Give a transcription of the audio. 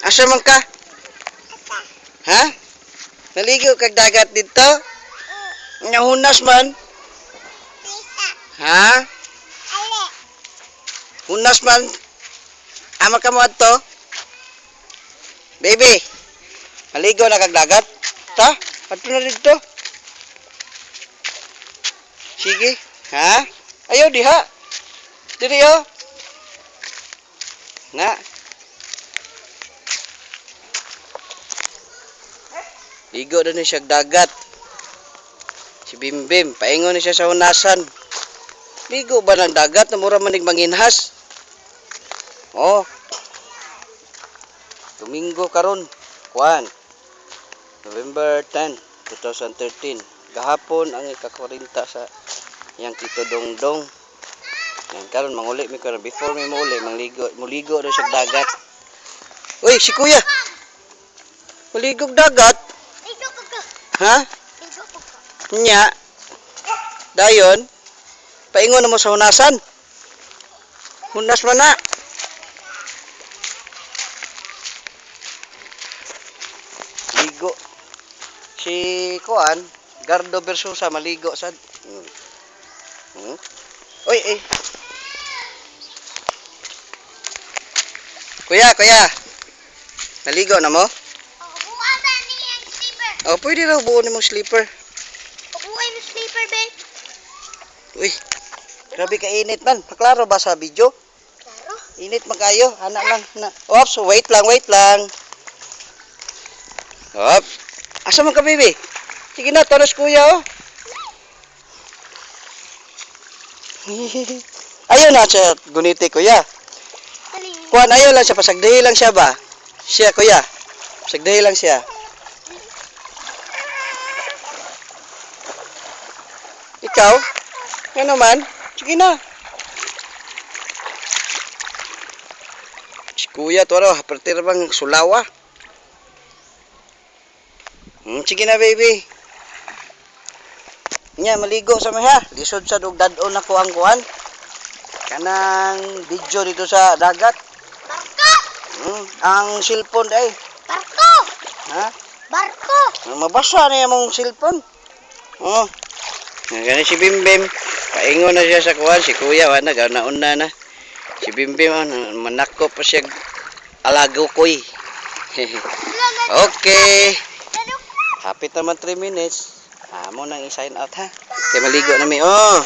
Asa man ka? Ha? Naligo kag dagat dito? Hunas man? Ha? Hunas man? Ama ka mo adto? Baby, maligo na kag dagat? Ta? Adto na dito? Sige. Ha? Ayaw diha. Diri oh. Na. Ligo na siya dagat. Si Bimbim, paingon na siya sa hunasan. Ligo ba ng dagat na mura manig manginhas? Oh. Domingo karon. Kuan. November 10, 2013. Gahapon ang ika-40 sa yang Tito Dongdong. Yan karon manguli mi karon before mi mauli muligo na siya dagat. Uy, si Kuya. Maligog dagat. Ha? Nya. Dayon. Paingon na mo sa hunasan. Hunas man na. Ligo. Si Kuan, Gardo Versusa maligo sad. Uy, eh. Kuya. Naligo na mo? Oh, pwede raw buo ni mong sleeper. Buhay mo sleeper, babe. Uy, grabe ka init man. Paklaro ba sa video? Klaro. Init man kayo. Anak lang. Oops, wait lang. Op. Asa man ka, baby? Sige na, tonos kuya, oh. Ayaw na siya guniti, kuya. Kuan, ayaw lang siya. Pasagdahi lang siya ba? Siya, kuya. Pasagdahi lang siya. Ikaw? Ano man? Sige na. Si kuya to raw, hapertir bang sulawa. Sige na, baby. Nya, maligo sa may ha. Lisod sa dugdadon na ko ang kuhan. Kanang video dito sa dagat. Barko! Ang cellphone ay. Barko! Ha? Barko! Mabasa na yung mong cellphone. Oh. Ganyan si Bimbim. Paingon na siya sa kuhan. Si kuya, wala nauna na. Si Bimbim, manako pa siya alagokoy. Okay. Kapit naman 3 minutes. Amo nang i-sign out ha. Kaya maligo na mi. Oh.